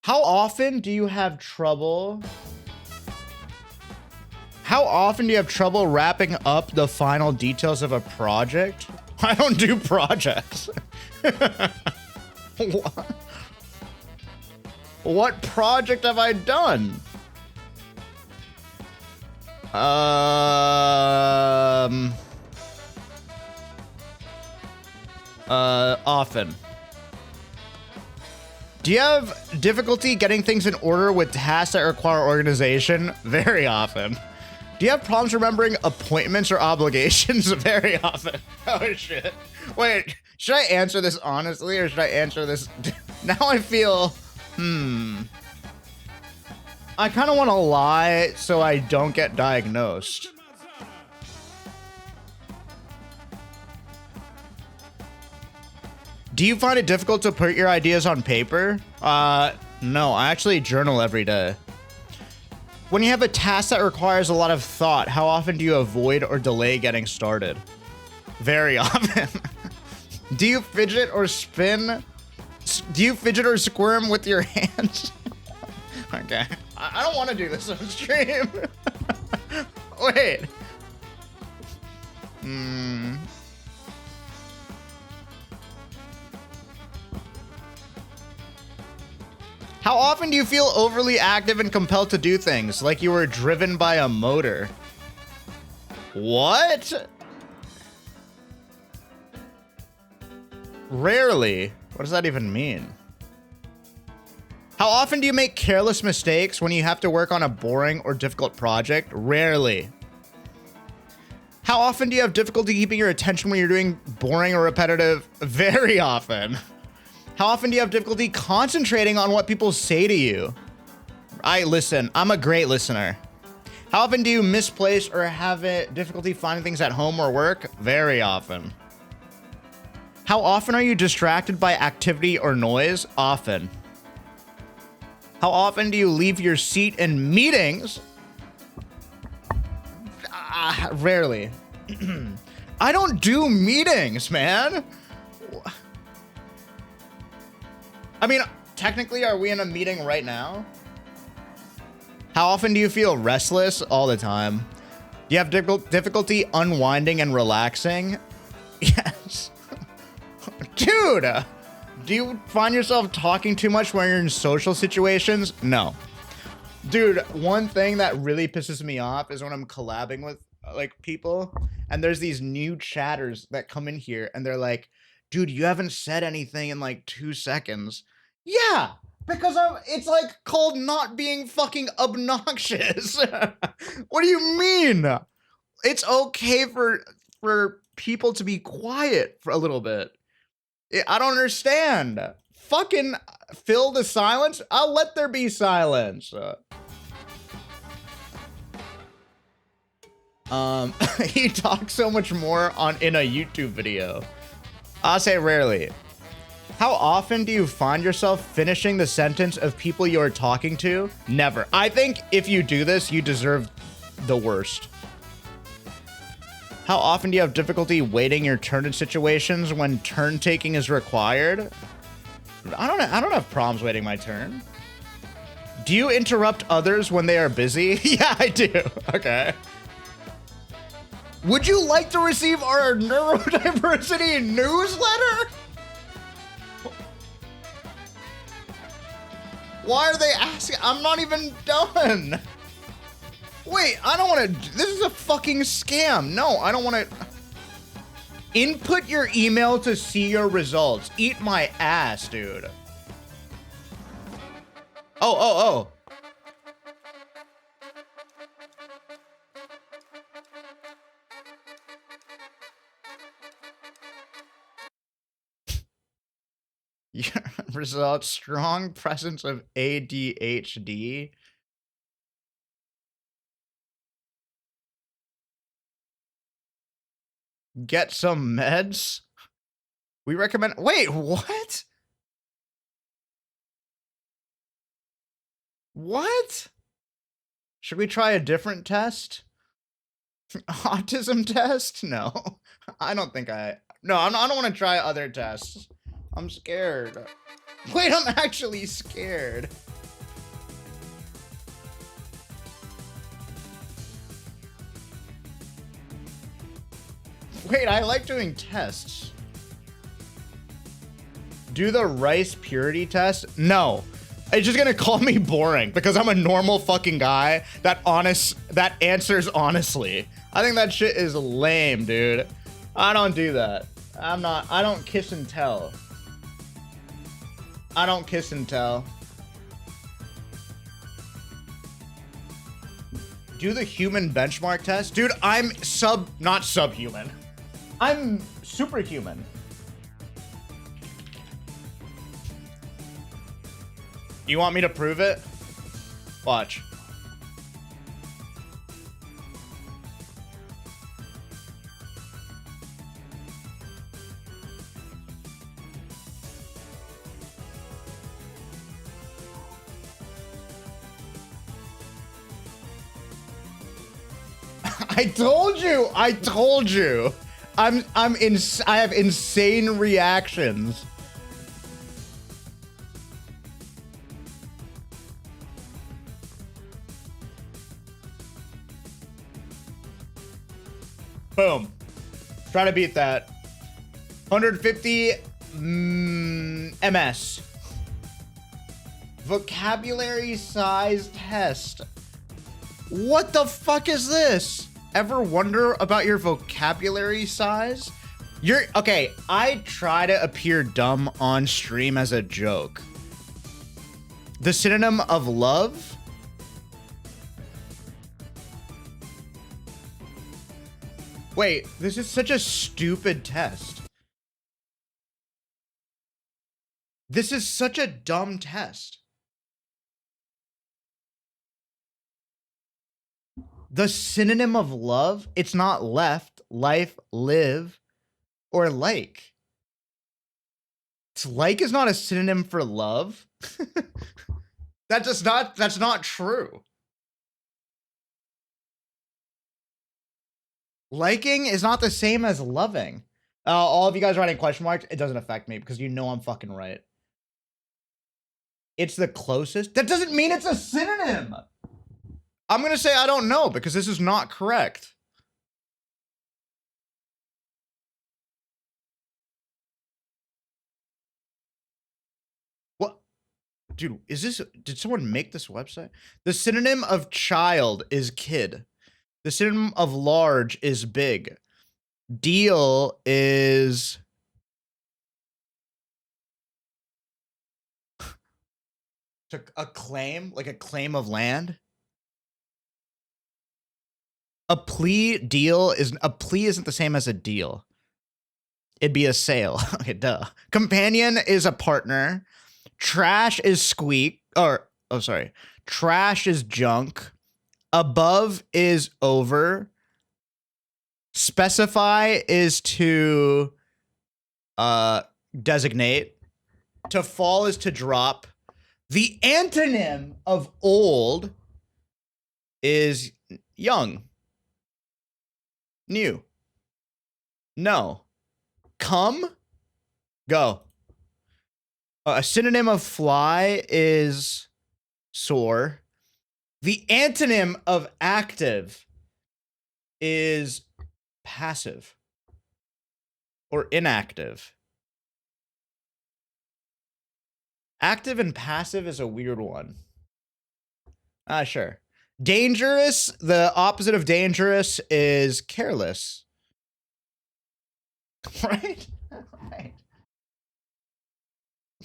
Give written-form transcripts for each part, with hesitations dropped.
How often do you have trouble? How often do you have trouble wrapping up the final details of a project? I don't do projects. What project have I done? Often. Do you have difficulty getting things in order with tasks that require organization? Very often. Do you have problems remembering appointments or obligations? Very often. Oh shit. Wait, should I answer this honestly or should I answer this? Now I feel, I kind of want to lie so I don't get diagnosed. Do you find it difficult to put your ideas on paper? No, I actually journal every day. When you have a task that requires a lot of thought, how often do you avoid or delay getting started? Very often. Do you fidget or spin? Do you fidget or squirm with your hands? Okay. I don't want to do this on stream. Wait. How often do you feel overly active and compelled to do things, like you were driven by a motor? What? Rarely. What does that even mean? How often do you make careless mistakes when you have to work on a boring or difficult project? Rarely. How often do you have difficulty keeping your attention when you're doing boring or repetitive? Very often. How often do you have difficulty concentrating on what people say to you? I listen. I'm a great listener. How often do you misplace or have difficulty finding things at home or work? Very often. How often are you distracted by activity or noise? Often. How often do you leave your seat in meetings? Rarely. I don't do meetings, man. I mean, technically, are we in a meeting right now? How often do you feel restless? All the time. Do you have difficulty unwinding and relaxing? Yes. Dude, do you find yourself talking too much when you're in social situations? No. Dude, one thing that really pisses me off is when I'm collabing with like people and there's these new chatters that come in here and they're like, dude, you haven't said anything in like 2 seconds. Yeah, because it's like called not being fucking obnoxious. What do you mean? It's okay for people to be quiet for a little bit. I don't understand. Fucking fill the silence. I'll let there be silence. He talks so much more in a YouTube video. I'll say rarely. How often do you find yourself finishing the sentence of people you're talking to? Never. I think if you do this, you deserve the worst. How often do you have difficulty waiting your turn in situations when turn taking is required? I don't have problems waiting my turn. Do you interrupt others when they are busy? Yeah, I do. Okay. Would you like to receive our neurodiversity newsletter? Why are they asking? I'm not even done. Wait, I don't want to. This is a fucking scam. No, I don't want to. Input your email to see your results. Eat my ass, dude. Oh. Your results, strong presence of ADHD. Get some meds. We recommend. Wait, what? What? Should we try a different test? Autism test? No, I don't think no, I don't want to try other tests. I'm scared. Wait, I'm actually scared. Wait, I like doing tests. Do the rice purity test? No. It's just gonna call me boring because I'm a normal fucking guy that answers honestly. I think that shit is lame, dude. I don't do that. I don't kiss and tell. I don't kiss and tell. Do the human benchmark test? Dude, I'm not subhuman. I'm superhuman. You want me to prove it? Watch. I told you. I told you. I have insane reactions. Boom. Try to beat that. 150 MS. Vocabulary size test. What the fuck is this? Ever wonder about your vocabulary size? Okay, I try to appear dumb on stream as a joke. The synonym of love? Wait, this is such a stupid test. This is such a dumb test. The synonym of love? It's not left, life, live, or like. Like is not a synonym for love. That's not true. Liking is not the same as loving. All of you guys writing question marks, it doesn't affect me because you know I'm fucking right. It's the closest. That doesn't mean it's a synonym. I'm going to say I don't know because this is not correct. What? Dude, did someone make this website? The synonym of child is kid. The synonym of large is big. Deal is... a claim, like a claim of land. A plea isn't the same as a deal. It'd be a sale. Okay, duh. Companion is a partner. Trash is squeak. Trash is junk. Above is over. Specify is to designate. To fall is to drop. The antonym of old is young. New. No. Come. Go. A synonym of fly is soar. The antonym of active is passive or inactive. Active and passive is a weird one. Sure. Dangerous, the opposite of dangerous is careless. Right? Right.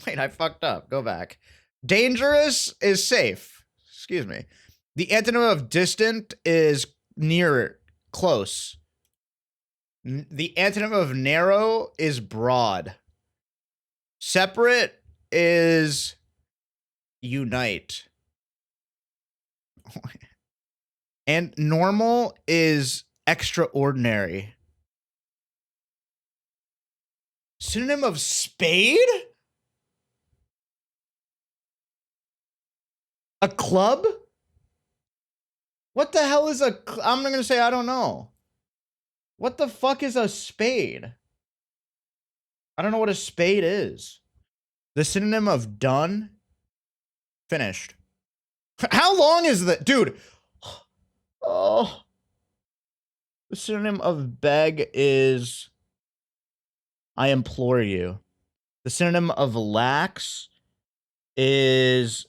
Wait, I fucked up. Go back. Dangerous is safe. Excuse me. The antonym of distant is near, close. The antonym of narrow is broad. Separate is unite. And normal is extraordinary. Synonym of spade? A club? What the hell is I'm not gonna say I don't know. What the fuck is a spade? I don't know what a spade is. The synonym of done? Finished. How long is that? Dude. Oh. The synonym of beg is I implore you. The synonym of lax is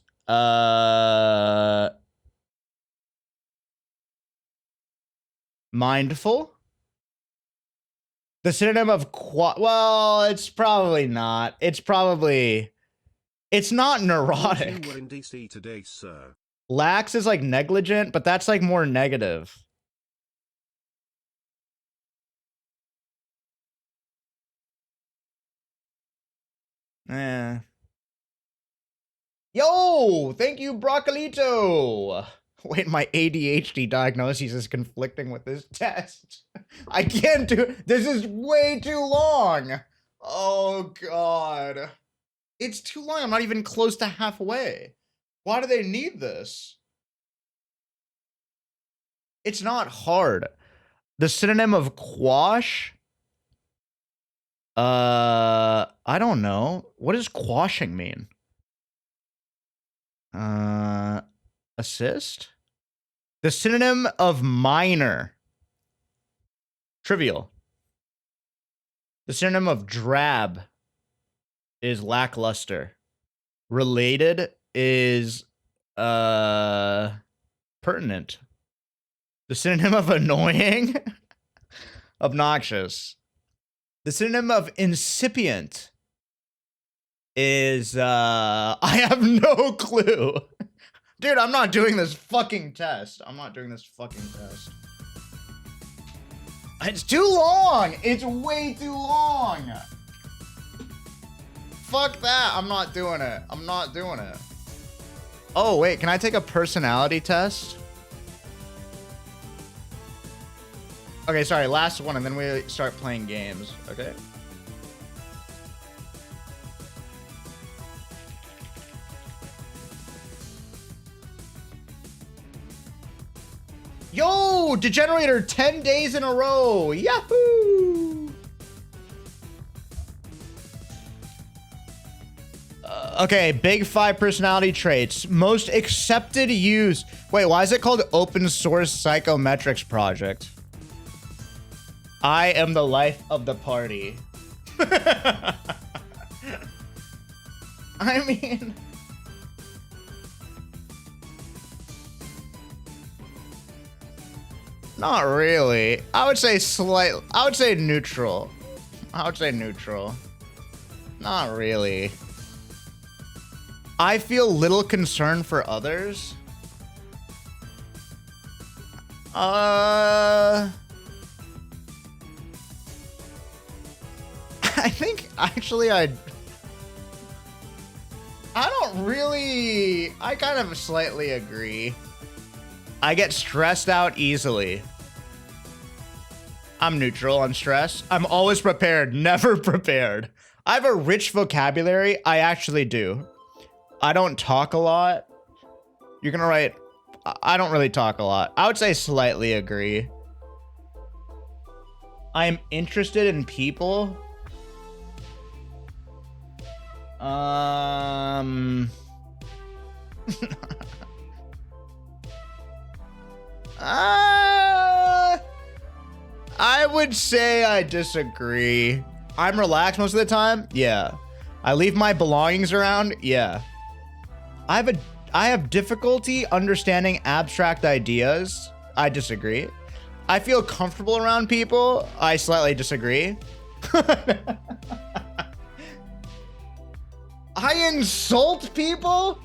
mindful. The synonym of well, it's probably not. It's not neurotic. You were in DC today, sir. Lax is like negligent, but that's like more negative. Yo, thank you, Broccolito. Wait, my ADHD diagnosis is conflicting with this test. I can't do, this is way too long. Oh God. It's too long, I'm not even close to halfway. Why do they need this? It's not hard. The synonym of quash? I don't know. What does quashing mean? Assist? The synonym of minor. Trivial. The synonym of drab is lackluster. Related is pertinent. The synonym of annoying, obnoxious. The synonym of incipient is I have no clue. Dude, I'm not doing this fucking test. I'm not doing this fucking test. It's too long. It's way too long. Fuck that. I'm not doing it. I'm not doing it. Oh, wait. Can I take a personality test? Okay, sorry. Last one, and then we start playing games. Okay? Yo, Degenerator, 10 days in a row. Yahoo! Okay, big 5 personality traits. Most accepted use. Wait, why is it called Open Source Psychometrics Project? I am the life of the party. I mean... Not really. I would say neutral. I would say neutral. Not really. I feel little concern for others. I think actually I don't really, I kind of slightly agree. I get stressed out easily. I'm neutral on stress. I'm always prepared, never prepared. I have a rich vocabulary. I actually do. I don't talk a lot. You're gonna write, I don't really talk a lot. I would say slightly agree. I'm interested in people. I would say I disagree. I'm relaxed most of the time. Yeah. I leave my belongings around. Yeah. I have difficulty understanding abstract ideas. I disagree. I feel comfortable around people. I slightly disagree. I insult people?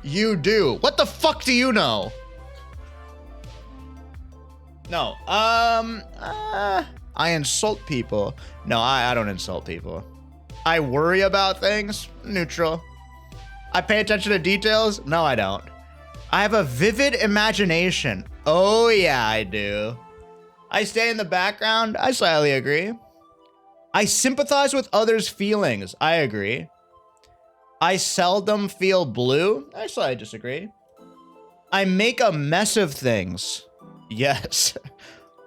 You do. What the fuck do you know? No. I insult people. No, I don't insult people. I worry about things. Neutral. I pay attention to details. No, I don't. I have a vivid imagination. Oh, yeah, I do. I stay in the background. I slightly agree. I sympathize with others' feelings. I agree. I seldom feel blue. I slightly disagree. I make a mess of things. Yes.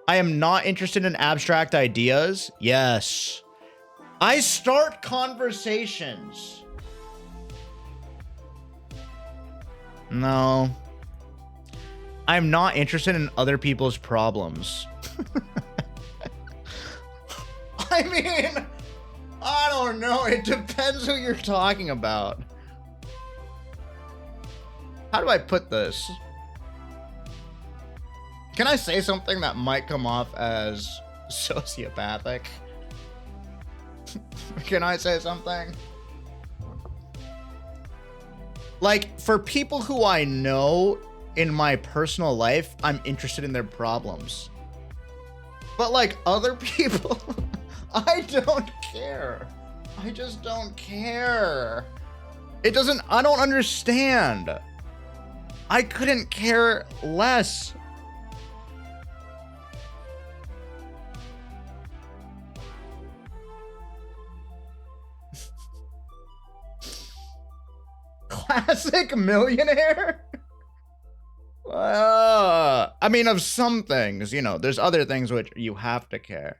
I am not interested in abstract ideas. Yes. I start conversations. No. I'm not interested in other people's problems. I mean, I don't know. It depends who you're talking about. How do I put this? Can I say something that might come off as sociopathic? Can I say something? Like, for people who I know in my personal life, I'm interested in their problems. But like other people, I don't care. I just don't care. It doesn't, I don't understand. I couldn't care less. Classic millionaire? I mean, of some things, you know, there's other things which you have to care.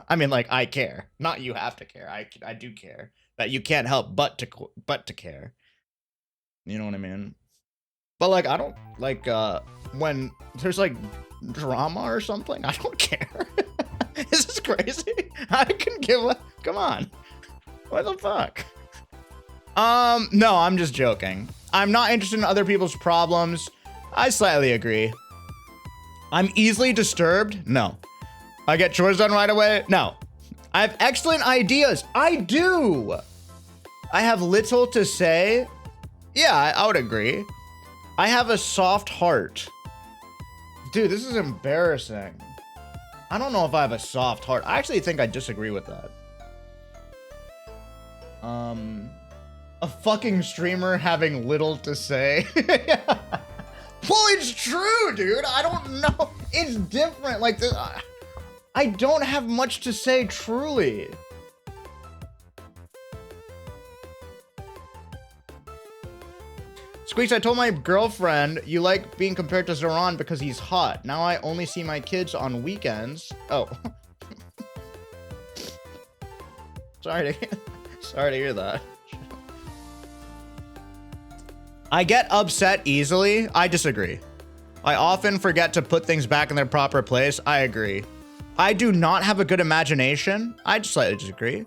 I mean, like, I care. Not you have to care. I do care. That you can't help but to care. You know what I mean? But, like, I don't, like, when there's, like, drama or something, I don't care. Is this crazy? I can give a, come on. What the fuck? No, I'm just joking. I'm not interested in other people's problems. I slightly agree. I'm easily disturbed? No. I get chores done right away? No. I have excellent ideas. I do. I have little to say. Yeah, I would agree. I have a soft heart. Dude, this is embarrassing. I don't know if I have a soft heart. I actually think I disagree with that. A fucking streamer having little to say. Well, it's true, dude. I don't know. It's different. Like, this, I don't have much to say, truly. Squeex, I told my girlfriend you like being compared to Zoran because he's hot. Now I only see my kids on weekends. Oh. Sorry to hear that. I get upset easily. I disagree. I often forget to put things back in their proper place. I agree. I do not have a good imagination. I slightly disagree.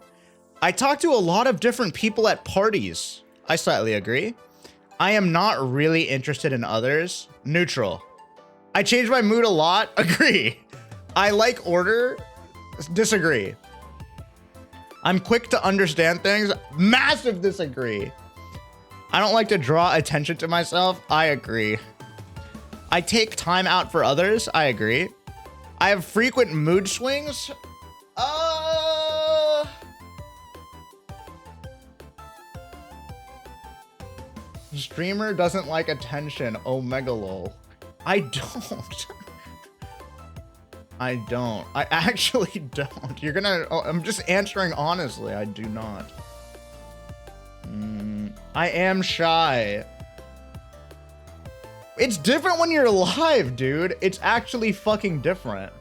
I talk to a lot of different people at parties. I slightly agree. I am not really interested in others. Neutral. I change my mood a lot. Agree. I like order. Disagree. I'm quick to understand things. Massive disagree. I don't like to draw attention to myself. I agree. I take time out for others. I agree. I have frequent mood swings. Streamer doesn't like attention. Omega lol. I don't. I don't. I actually don't. You're gonna... Oh, I'm just answering honestly. I do not. I am shy. It's different when you're live, dude. It's actually fucking different.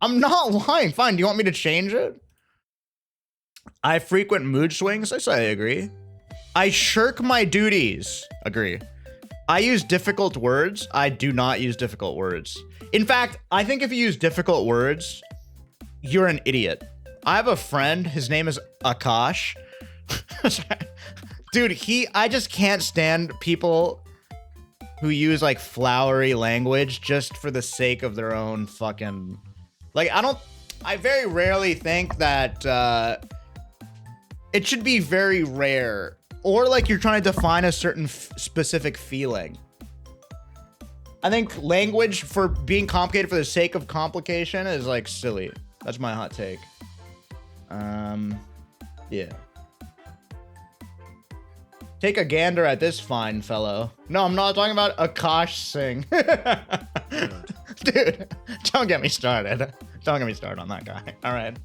I'm not lying. Fine. Do you want me to change it? I frequent mood swings. I say I agree. I shirk my duties. Agree. I use difficult words. I do not use difficult words. In fact, I think if you use difficult words, you're an idiot. I have a friend. His name is Akash. Dude, I just can't stand people who use like flowery language just for the sake of their own fucking... Like, I very rarely think that it should be very rare. Or like you're trying to define a certain specific feeling. I think language for being complicated for the sake of complication is like silly. That's my hot take. Yeah. Take a gander at this fine fellow. No, I'm not talking about Akash Singh. Dude, don't get me started. Don't get me started on that guy. All right.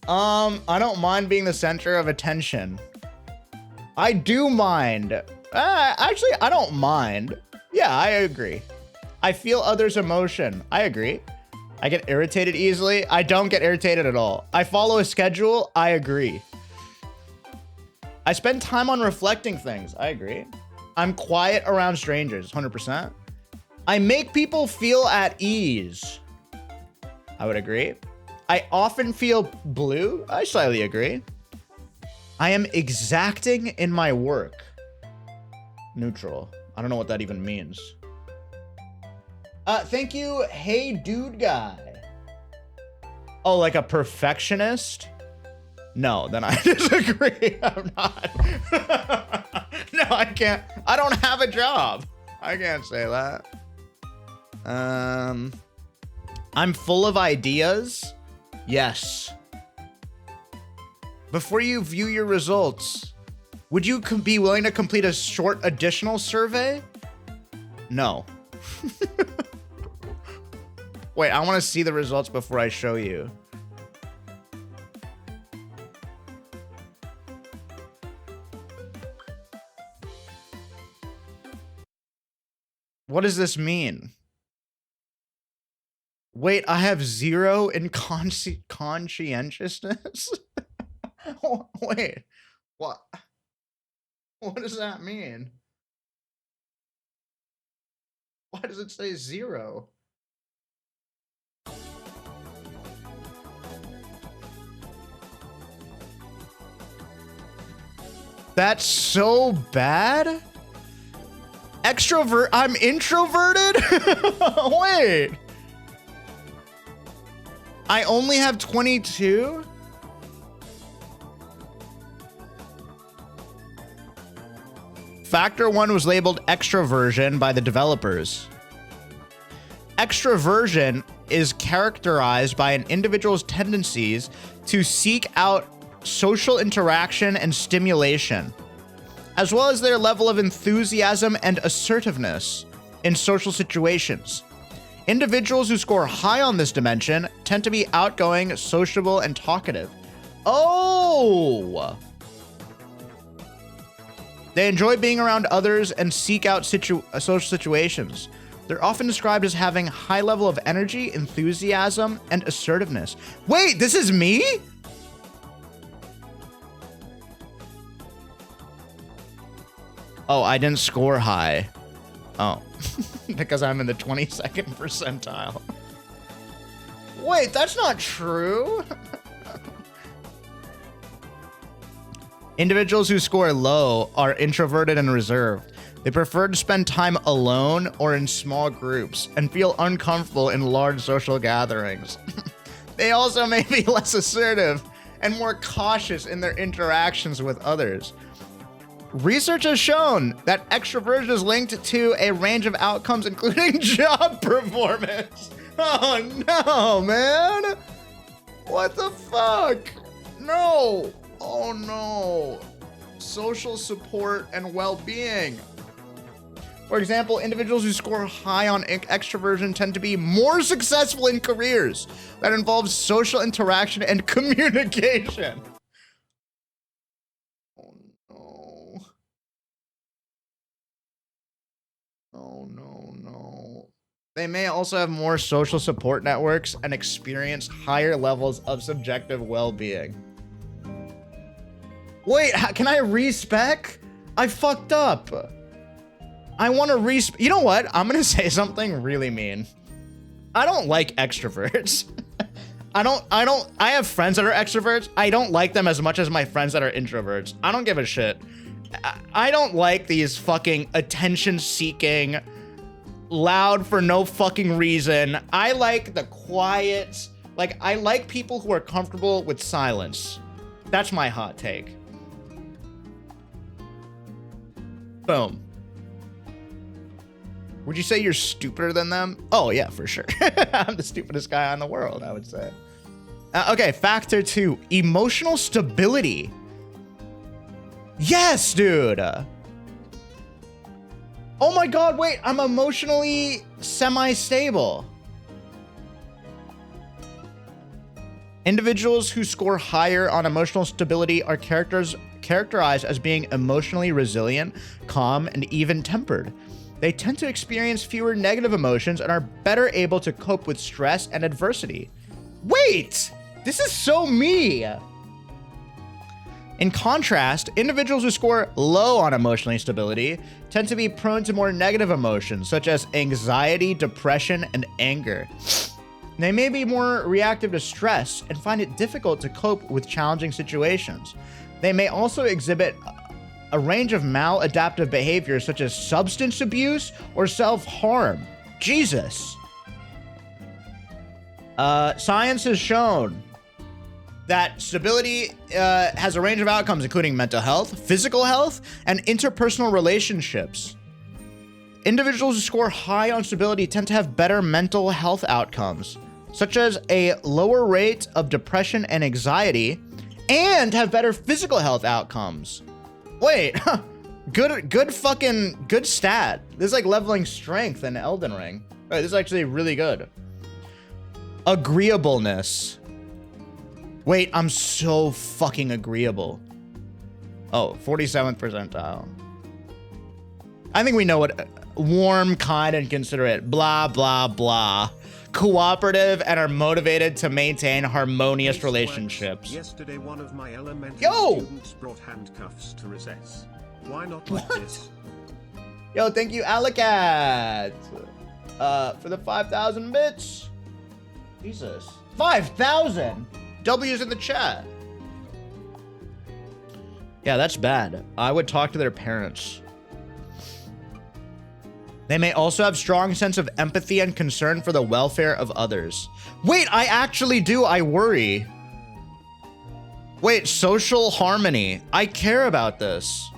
I don't mind being the center of attention. I do mind. Actually, I don't mind. Yeah, I agree. I feel others' emotion. I agree. I get irritated easily. I don't get irritated at all. I follow a schedule. I agree. I spend time on reflecting things. I agree. I'm quiet around strangers, 100%. I make people feel at ease. I would agree. I often feel blue. I slightly agree. I am exacting in my work. Neutral. I don't know what that even means. Thank you, Hey Dude Guy. Oh, like a perfectionist? No, then I disagree. I'm not. No, I can't. I don't have a job. I can't say that. I'm full of ideas. Yes. Before you view your results, would you be willing to complete a short additional survey? No. Wait, I want to see the results before I show you. What does this mean? Wait, I have 0 in conscientiousness? Wait, what? What does that mean? Why does it say 0? That's so bad? I'm introverted? Wait. I only have 22? Factor 1 was labeled extroversion by the developers. Extroversion is characterized by an individual's tendencies to seek out social interaction and stimulation, as well as their level of enthusiasm and assertiveness in social situations. Individuals who score high on this dimension tend to be outgoing, sociable, and talkative. Oh! They enjoy being around others and seek out social situations. They're often described as having high level of energy, enthusiasm, and assertiveness. Wait, this is me? Oh, I didn't score high. Oh, because I'm in the 22nd percentile. Wait, that's not true. Individuals who score low are introverted and reserved. They prefer to spend time alone or in small groups and feel uncomfortable in large social gatherings. They also may be less assertive and more cautious in their interactions with others. Research has shown that extroversion is linked to a range of outcomes, including job performance. Oh no, man. What the fuck? No. Oh no. Social support and well-being. For example, individuals who score high on extroversion tend to be more successful in careers that involve social interaction and communication. Oh no. Oh no, no. They may also have more social support networks and experience higher levels of subjective well-being. Wait, can I respec? I fucked up. I want to respec. You know what? I'm going to say something really mean. I don't like extroverts. I have friends that are extroverts. I don't like them as much as my friends that are introverts. I don't give a shit. I don't like these fucking attention-seeking, loud for no fucking reason. I like the quiet. Like, I like people who are comfortable with silence. That's my hot take. Boom. Would you say you're stupider than them? Oh, yeah, for sure. I'm the stupidest guy in the world, I would say. Okay, factor 2, emotional stability. Yes, dude. Oh my God, wait, I'm emotionally semi-stable. Individuals who score higher on emotional stability are characterized as being emotionally resilient, calm, and even-tempered. They tend to experience fewer negative emotions and are better able to cope with stress and adversity. Wait, this is so me. In contrast, individuals who score low on emotional stability tend to be prone to more negative emotions, such as anxiety, depression, and anger. They may be more reactive to stress and find it difficult to cope with challenging situations. They may also exhibit a range of maladaptive behaviors such as substance abuse or self-harm. Jesus. Science has shown that stability has a range of outcomes, including mental health, physical health, and interpersonal relationships. Individuals who score high on stability tend to have better mental health outcomes, such as a lower rate of depression and anxiety, and have better physical health outcomes. Wait, good stat. This is like leveling strength in Elden Ring. Right, this is actually really good. Agreeableness. Wait, I'm so fucking agreeable. Oh, 47th percentile. I think we know what warm, kind, and considerate, blah, blah, blah. Cooperative and are motivated to maintain harmonious relationships. Yesterday, one of my elementary students brought handcuffs to recess. Why not like this? Yo, thank you, Alicat, for the 5,000 bits. Jesus. 5,000? W's in the chat. Yeah, that's bad. I would talk to their parents. They may also have strong sense of empathy and concern for the welfare of others. Wait, I actually do. I worry. Wait, social harmony. I care about this.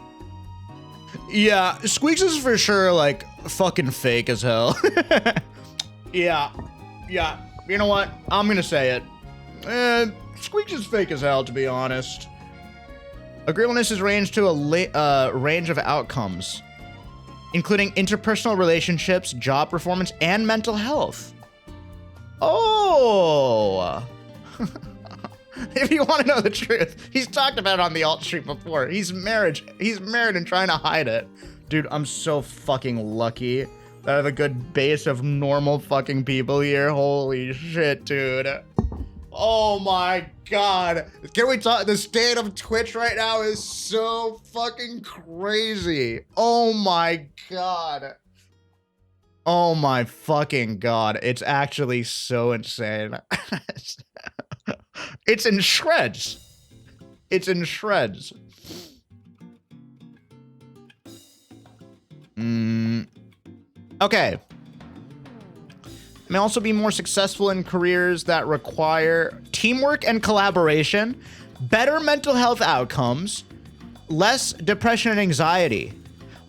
Yeah, Squeex is for sure like fucking fake as hell. Yeah. You know what? I'm gonna say it. Squeex is fake as hell, to be honest. Agreeableness is ranged to a range of outcomes, including interpersonal relationships, job performance, and mental health. Oh! If you want to know the truth, he's talked about it on the alt stream before. He's married and trying to hide it. Dude, I'm so fucking lucky that I have a good base of normal fucking people here. Holy shit, dude. Oh my god. Can we talk? The state of Twitch right now is so fucking crazy. Oh my god. Oh my fucking god. It's actually so insane. It's in shreds. It's in shreds. Okay. May also be more successful in careers that require teamwork and collaboration, better mental health outcomes, less depression and anxiety.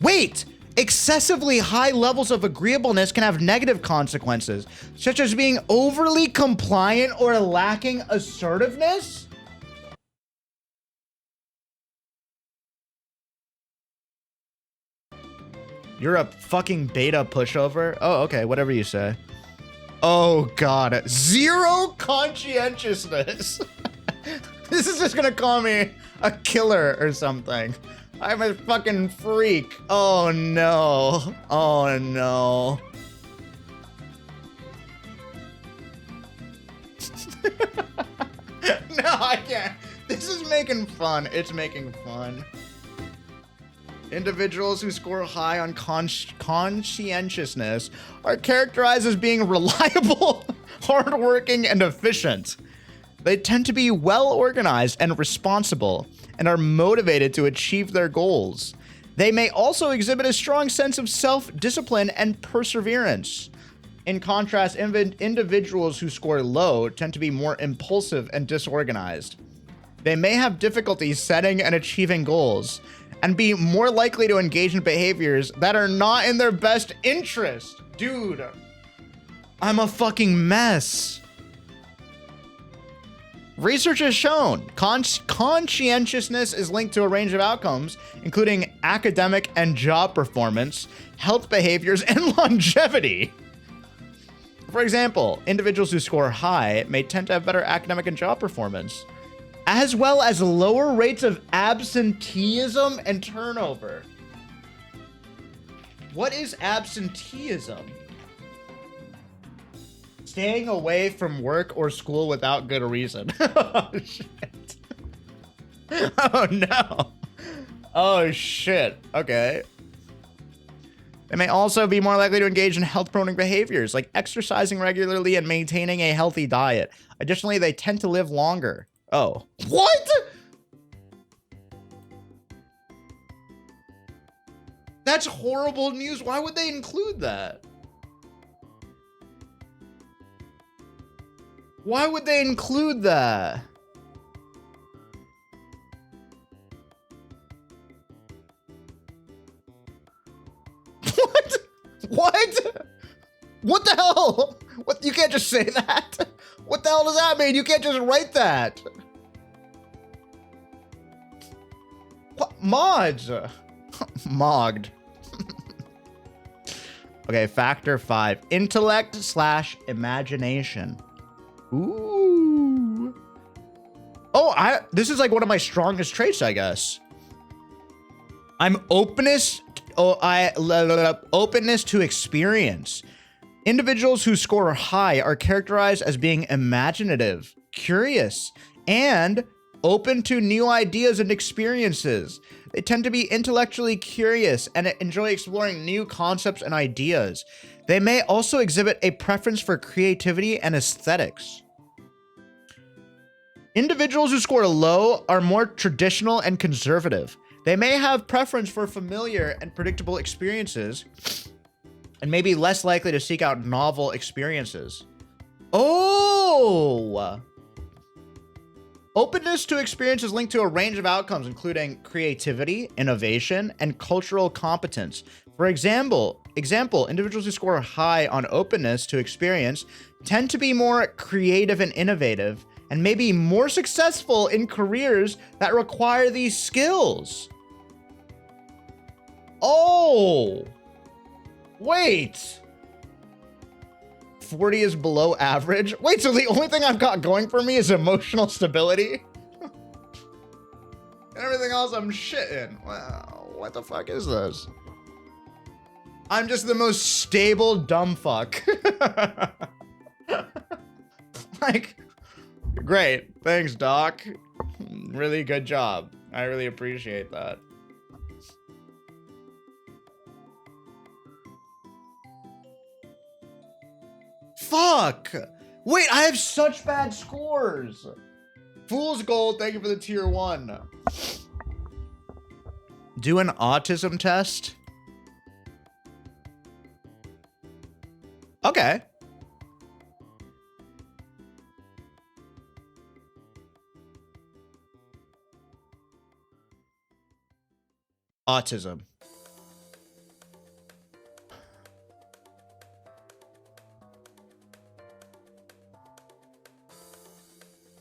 Wait! Excessively high levels of agreeableness can have negative consequences, such as being overly compliant or lacking assertiveness? You're a fucking beta pushover? Oh, okay, whatever you say. Oh god, zero conscientiousness. This is just gonna call me a killer or something. I'm a fucking freak. Oh no. Oh no. No, I can't. This is making fun. It's making fun. Individuals who score high on conscientiousness are characterized as being reliable, hardworking, and efficient. They tend to be well organized and responsible, and are motivated to achieve their goals. They may also exhibit a strong sense of self-discipline and perseverance. In contrast, individuals who score low tend to be more impulsive and disorganized. They may have difficulty setting and achieving goals, and be more likely to engage in behaviors that are not in their best interest. Dude, I'm a fucking mess. Research has shown conscientiousness is linked to a range of outcomes, including academic and job performance, health behaviors, and longevity. For example, individuals who score high may tend to have better academic and job performance, as well as lower rates of absenteeism and turnover. What is absenteeism? Staying away from work or school without good reason. Oh, shit. Oh no. Oh shit. Okay. They may also be more likely to engage in health-promoting behaviors like exercising regularly and maintaining a healthy diet. Additionally, they tend to live longer. Oh. What? That's horrible news. Why would they include that? Why would they include that? What? What? What the hell? What? You can't just say that. What the hell does that mean? You can't just write that. What? Mods. Mogged. Okay, factor 5. Intellect/imagination. Ooh. Oh, this is like one of my strongest traits, I guess. I'm openness to experience. Individuals who score high are characterized as being imaginative, curious, and open to new ideas and experiences. They tend to be intellectually curious and enjoy exploring new concepts and ideas. They may also exhibit a preference for creativity and aesthetics. Individuals who score low are more traditional and conservative. They may have preference for familiar and predictable experiences and may be less likely to seek out novel experiences. Oh! Openness to experience is linked to a range of outcomes, including creativity, innovation, and cultural competence. For example, individuals who score high on openness to experience tend to be more creative and innovative, and may be more successful in careers that require these skills. Oh! Wait! 40 is below average? Wait, so the only thing I've got going for me is emotional stability? And everything else I'm shitting. Wow, what the fuck is this? I'm just the most stable dumb fuck. Like, great. Thanks, Doc. Really good job. I really appreciate that. Fuck! Wait, I have such bad scores! Fool's Gold, thank you for the tier 1. Do an autism test? Okay. Autism.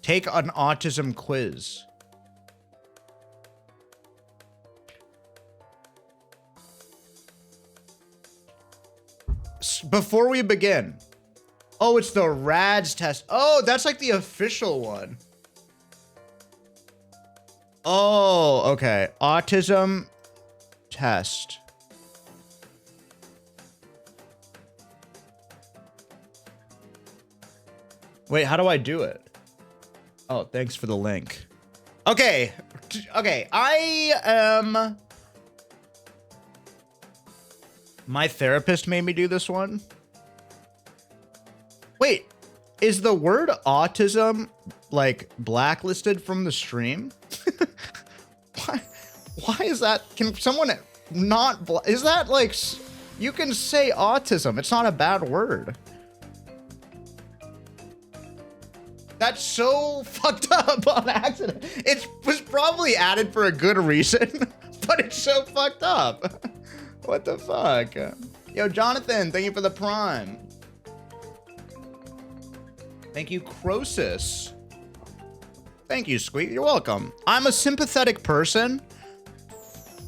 Take an autism quiz. Before we begin. Oh, it's the RAADS test. Oh, that's like the official one. Oh, okay. Autism test. Wait, how do I do it? Oh, thanks for the link. Okay. Okay, my therapist made me do this one. Wait, is the word autism like blacklisted from the stream? Why is that? Can someone not, is that like, you can say autism. It's not a bad word. That's so fucked up on accident. It was probably added for a good reason, but it's so fucked up. What the fuck? Yo, Jonathan, thank you for the prime. Thank you, Crosis. Thank you, Squeex. You're welcome. I'm a sympathetic person.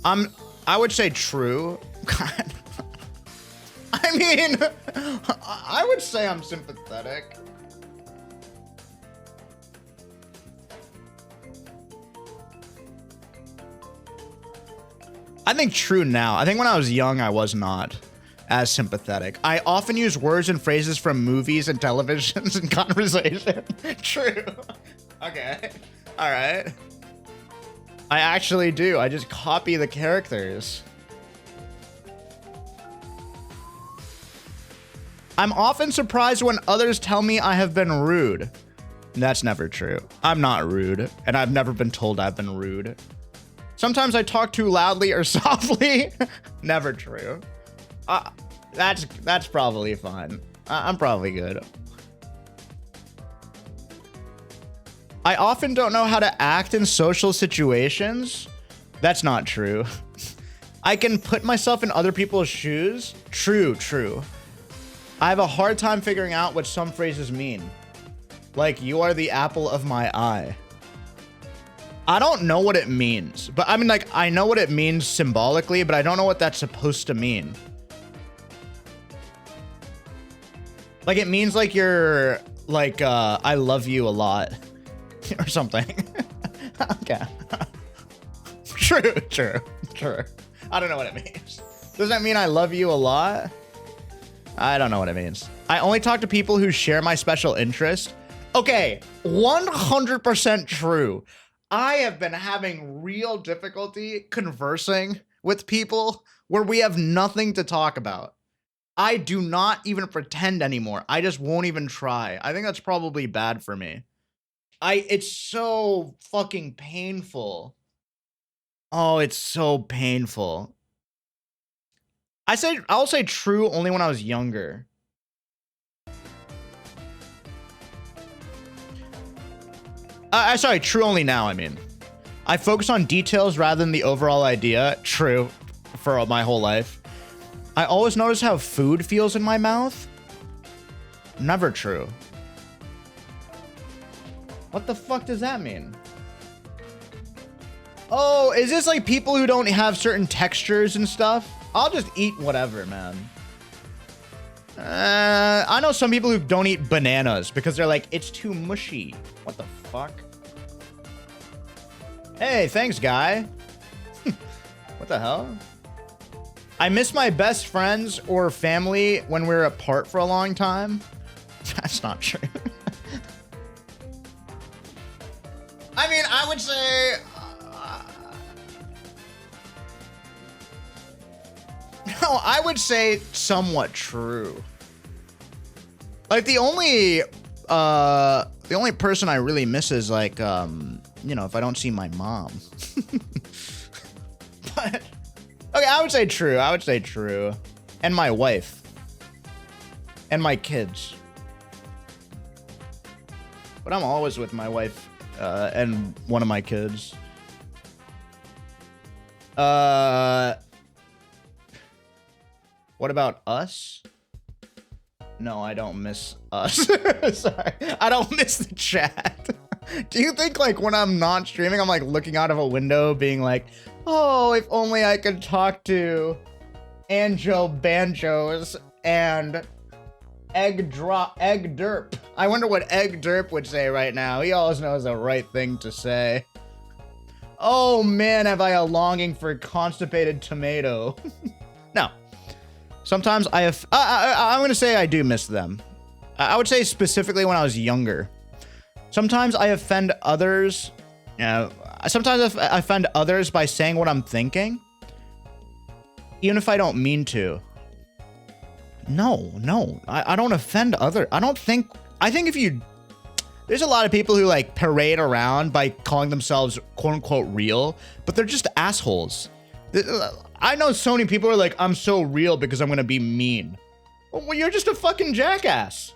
I would say true. God. I mean, I would say I'm sympathetic. I think true now. I think when I was young, I was not as sympathetic. I often use words and phrases from movies and televisions in conversation. True. Okay. All right. I actually do. I just copy the characters. I'm often surprised when others tell me I have been rude. That's never true. I'm not rude, and I've never been told I've been rude. Sometimes I talk too loudly or softly. Never true. That's probably fine. I'm probably good. I often don't know how to act in social situations. That's not true. I can put myself in other people's shoes. True, true. I have a hard time figuring out what some phrases mean. Like, you are the apple of my eye. I don't know what it means, but I mean, like, I know what it means symbolically, but I don't know what that's supposed to mean. Like, it means like you're like, I love you a lot or something. Okay. True, true, true. I don't know what it means. Does that mean I love you a lot? I don't know what it means. I only talk to people who share my special interest. Okay, 100% true. I have been having real difficulty conversing with people where we have nothing to talk about. I do not even pretend anymore. I just won't even try. I think that's probably bad for me. It's so fucking painful. Oh, it's so painful. I'll say true only when I was younger. Sorry, true only now, I mean. I focus on details rather than the overall idea. True, for my whole life. I always notice how food feels in my mouth. Never true. What the fuck does that mean? Oh, is this like people who don't have certain textures and stuff? I'll just eat whatever, man. I know some people who don't eat bananas because they're like, it's too mushy. What the fuck? Hey, thanks, guy. What the hell? I miss my best friends or family when we're apart for a long time. That's not true. I mean, I would say... no, I would say somewhat true. Like, the only person I really miss is, like, you know, if I don't see my mom. But, okay, I would say true. I would say true. And my wife. And my kids. But I'm always with my wife and one of my kids. What about us? No, I don't miss us. Sorry. I don't miss the chat. Do you think, like, when I'm not streaming, I'm, like, looking out of a window being like, oh, if only I could talk to Anjo Banjos and Egg Derp. I wonder what Egg Derp would say right now. He always knows the right thing to say. Oh, man, have I a longing for constipated tomato. No. Sometimes I'm going to say I do miss them. I would say specifically when I was younger. Sometimes I offend others. Sometimes I offend others by saying what I'm thinking. Even if I don't mean to. No. I don't offend others. I think if you... There's a lot of people who, like, parade around by calling themselves quote-unquote real, but they're just assholes. I know so many people are like, I'm so real because I'm gonna be mean. Well, you're just a fucking jackass.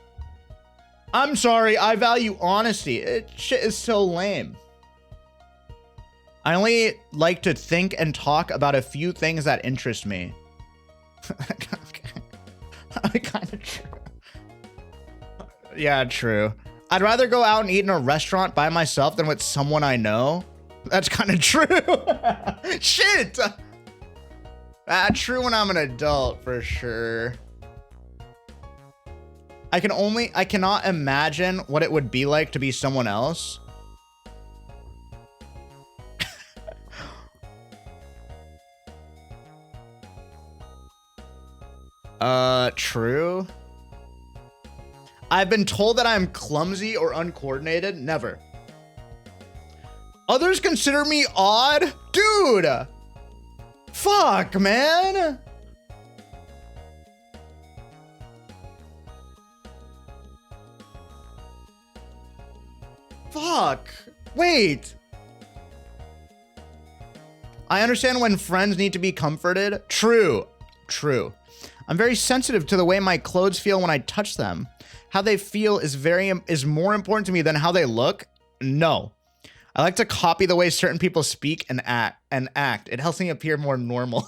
I'm sorry, I value honesty. Shit is so lame. I only like to think and talk about a few things that interest me. Okay. Kind of true. Yeah, true. I'd rather go out and eat in a restaurant by myself than with someone I know. That's kind of true. Shit. True when I'm an adult, for sure. I cannot imagine what it would be like to be someone else. True. I've been told that I'm clumsy or uncoordinated. Never. Others consider me odd? Dude! Fuck, man! Fuck. Wait. I understand when friends need to be comforted. True. True. I'm very sensitive to the way my clothes feel when I touch them. How they feel is more important to me than how they look. No. I like to copy the way certain people speak and act. It helps me appear more normal.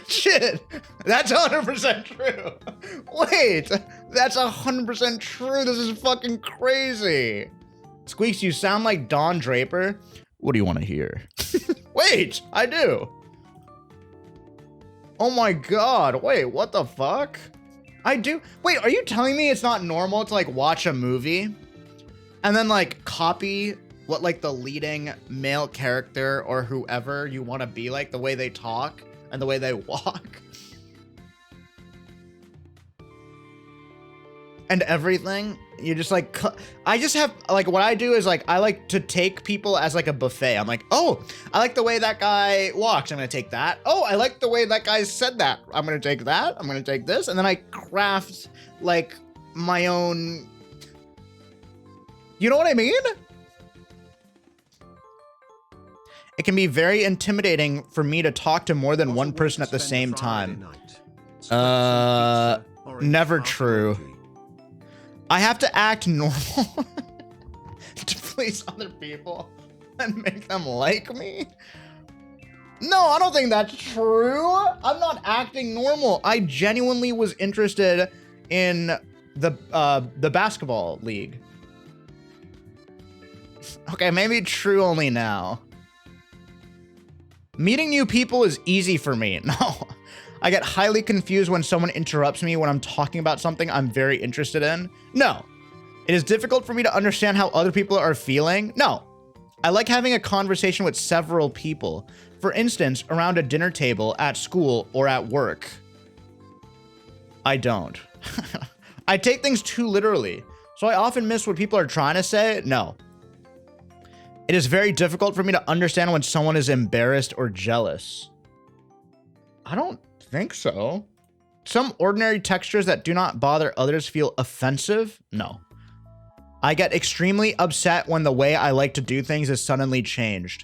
Shit. That's 100% true. Wait. That's 100% true. This is fucking crazy. Squeex, you sound like Don Draper. What do you want to hear? Wait, I do. Oh my god. Wait, what the fuck? I do. Wait, are you telling me it's not normal to like watch a movie and then like copy what like the leading male character or whoever you want to be like, the way they talk and the way they walk and everything? You just like, I just have like, what I do is like, I like to take people as like a buffet. I'm like, oh, I like the way that guy walks. I'm gonna take that. Oh, I like the way that guy said that. I'm gonna take that. I'm gonna take this. And then I craft like my own, you know what I mean? It can be very intimidating for me to talk to more than one person at the same time. Never true. I have to act normal to please other people and make them like me. No, I don't think that's true. I'm not acting normal. I genuinely was interested in the basketball league. Okay, maybe true only now. Meeting new people is easy for me. No, I get highly confused when someone interrupts me when I'm talking about something I'm very interested in. No, it is difficult for me to understand how other people are feeling. No, I like having a conversation with several people. For instance, around a dinner table, at school, or at work. I don't. I take things too literally, so I often miss what people are trying to say. No. It is very difficult for me to understand when someone is embarrassed or jealous. I don't think so. Some ordinary textures that do not bother others feel offensive? No. I get extremely upset when the way I like to do things is suddenly changed.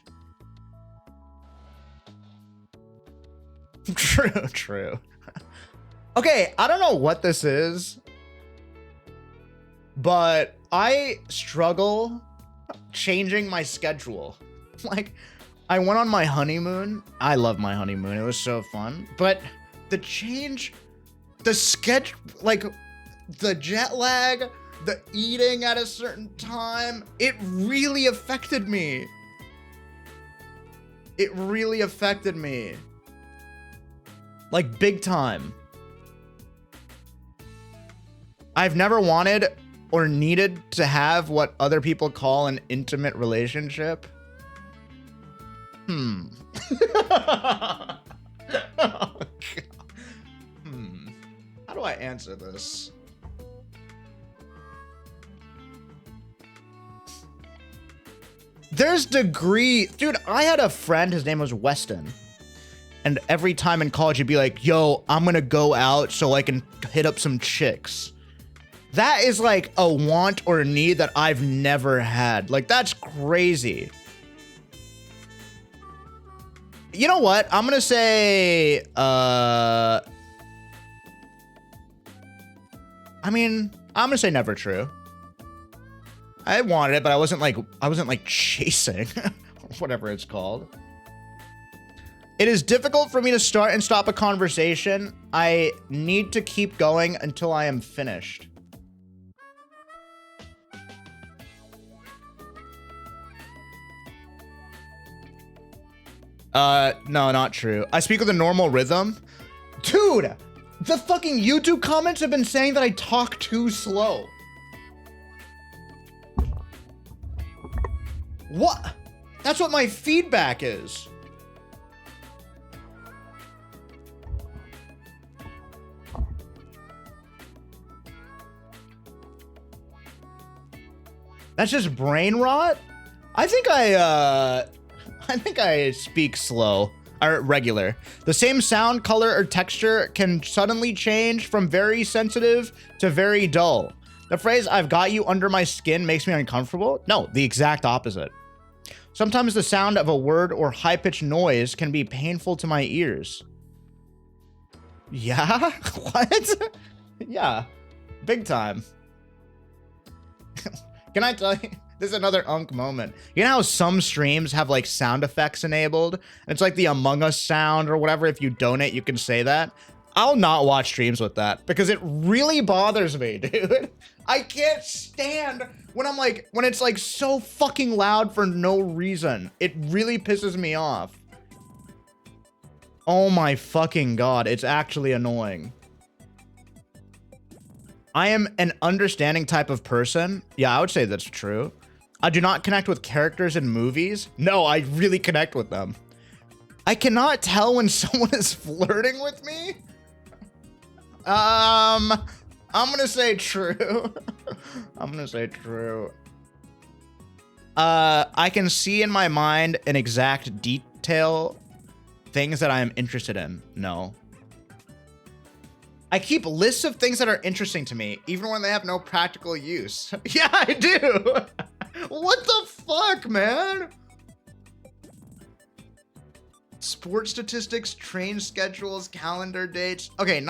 True, true. Okay, I don't know what this is, but I struggle changing my schedule. Like, I went on my honeymoon. I love my honeymoon. It was so fun. But the change, the schedule, like the jet lag, the eating at a certain time, it really affected me. It really affected me. Like, big time. I've never wanted or needed to have what other people call an intimate relationship. Oh, God. How do I answer this? There's degree. Dude, I had a friend, his name was Weston. And every time in college, he'd be like, yo, I'm gonna go out so I can hit up some chicks. That is like a want or a need that I've never had. Like, that's crazy. You know what? I'm gonna say, I mean, I'm gonna say never true. I wanted it, but I wasn't like chasing, whatever it's called. It is difficult for me to start and stop a conversation. I need to keep going until I am finished. No, not true. I speak with a normal rhythm. Dude, the fucking YouTube comments have been saying that I talk too slow. What? That's what my feedback is. That's just brain rot? I think I speak slow or regular. The same sound, color, or texture can suddenly change from very sensitive to very dull. The phrase, "I've got you under my skin," makes me uncomfortable. No, the exact opposite. Sometimes the sound of a word or high-pitched noise can be painful to my ears. Yeah? What? Yeah. Big time. Can I tell you? This is another Unk moment. You know how some streams have like sound effects enabled? It's like the Among Us sound or whatever. If you donate, you can say that. I'll not watch streams with that because it really bothers me, dude. I can't stand when it's like so fucking loud for no reason. It really pisses me off. Oh my fucking God. It's actually annoying. I am an understanding type of person. Yeah, I would say that's true. I do not connect with characters in movies. No, I really connect with them. I cannot tell when someone is flirting with me. I'm gonna say true. I'm gonna say true. I can see in my mind an exact detail things that I am interested in. No. I keep lists of things that are interesting to me, even when they have no practical use. Yeah, I do. What the fuck, man? Sports statistics, train schedules, calendar dates. Okay,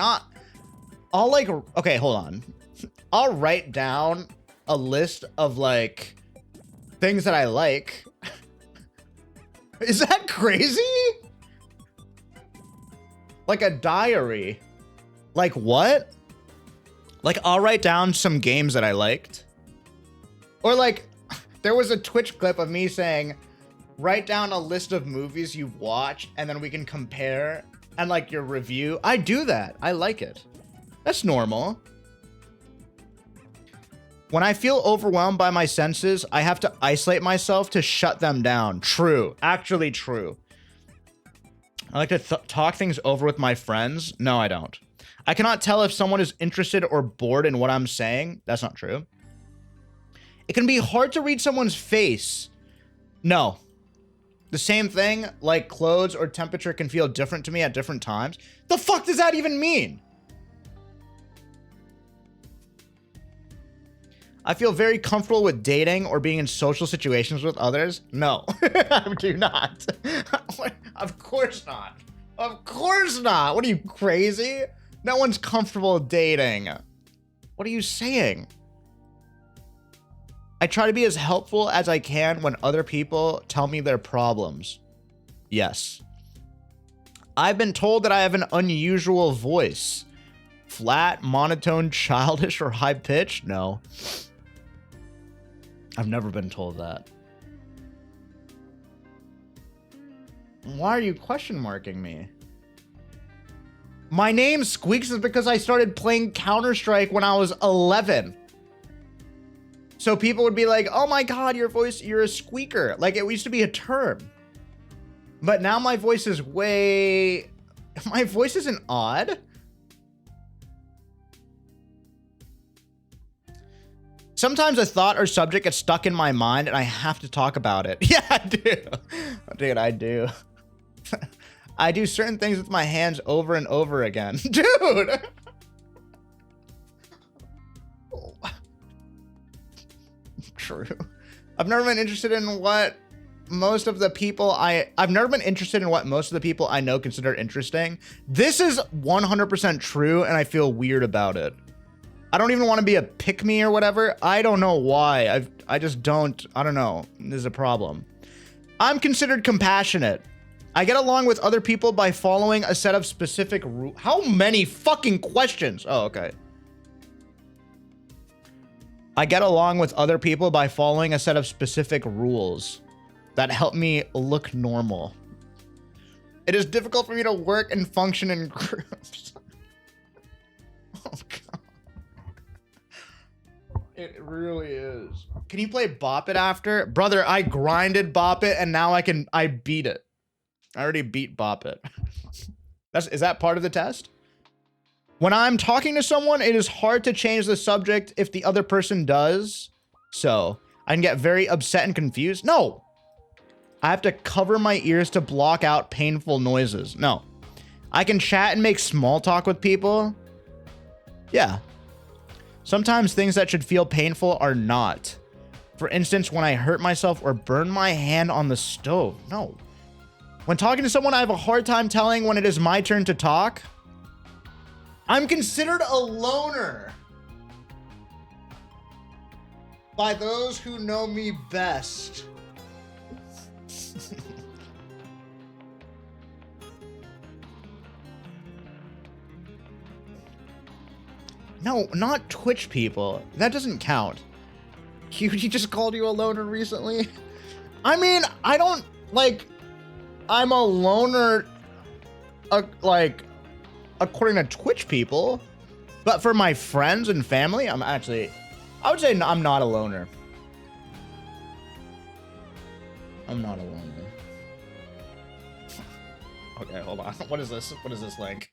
okay, hold on. I'll write down a list of like things that I like. Is that crazy? Like a diary. Like what? Like I'll write down some games that I liked. Or like there was a Twitch clip of me saying, write down a list of movies you've watched and then we can compare and like your review. I do that. I like it. That's normal. When I feel overwhelmed by my senses, I have to isolate myself to shut them down. True. Actually true. I like to talk things over with my friends. No, I don't. I cannot tell if someone is interested or bored in what I'm saying. That's not true. It can be hard to read someone's face. No. The same thing, like clothes or temperature can feel different to me at different times. The fuck does that even mean? I feel very comfortable with dating or being in social situations with others. No, I do not. Of course not. Of course not. What are you, crazy? No one's comfortable dating. What are you saying? I try to be as helpful as I can when other people tell me their problems. Yes. I've been told that I have an unusual voice. Flat, monotone, childish, or high-pitched? No. I've never been told that. Why are you question marking me? My name Squeex is because I started playing Counter-Strike when I was 11. So people would be like, oh my God, your voice, you're a squeaker. Like it used to be a term. But now my voice is my voice isn't odd. Sometimes a thought or subject gets stuck in my mind and I have to talk about it. Yeah, I do. Dude, I do. I do certain things with my hands over and over again. Dude! True. I've never been interested in what most of the people I know consider interesting. This is 100% true and I feel weird about it. I don't even want to be a pick-me or whatever. I don't know why. I just don't. I don't know. There's a problem. I'm considered compassionate. I get along with other people by following a set of specific rules. How many fucking questions? Oh, okay. I get along with other people by following a set of specific rules that help me look normal. It is difficult for me to work and function in groups. Oh, God. It really is. Can you play Bop It after? Brother, I grinded Bop It and now I beat it. I already beat Bop It. Is that part of the test? When I'm talking to someone, it is hard to change the subject if the other person does. So, I can get very upset and confused. No. I have to cover my ears to block out painful noises. No. I can chat and make small talk with people. Yeah. Sometimes things that should feel painful are not. For instance, when I hurt myself or burn my hand on the stove. No. When talking to someone, I have a hard time telling when it is my turn to talk. I'm considered a loner by those who know me best. No, not Twitch people. That doesn't count. He just called you a loner recently? I mean, I don't, like, I'm a loner, like, according to Twitch people. But for my friends and family, I would say I'm not a loner. I'm not a loner. Okay, hold on. What is this? What is this link?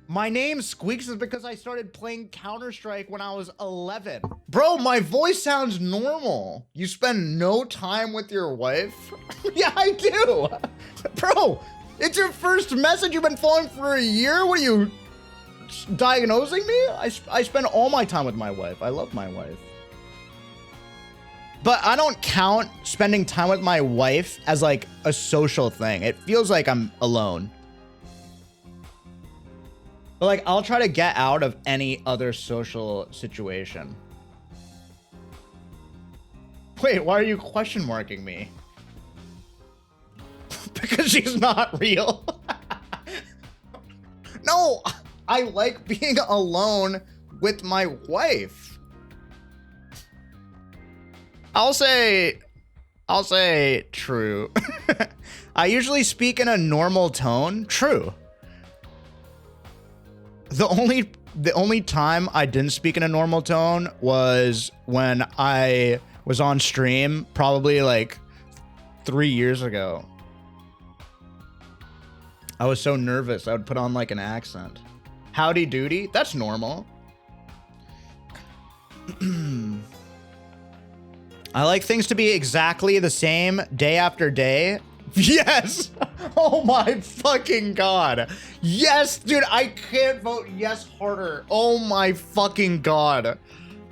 My name Squeex is because I started playing Counter-Strike when I was 11. Bro, my voice sounds normal. You spend no time with your wife? Yeah, I do. Bro, it's your first message. You've been following for a year? What are you, diagnosing me? I spend all my time with my wife. I love my wife. But I don't count spending time with my wife as like a social thing. It feels like I'm alone. But like, I'll try to get out of any other social situation. Wait, why are you question marking me? Because she's not real. No, I like being alone with my wife. I'll say true. I usually speak in a normal tone. True. The only time I didn't speak in a normal tone was when I was on stream, probably like 3 years ago. I was so nervous, I would put on like an accent. Howdy doody, that's normal. I like things to be exactly the same day after day. Yes! Oh my fucking god. Yes, dude, I can't vote yes harder. Oh my fucking god.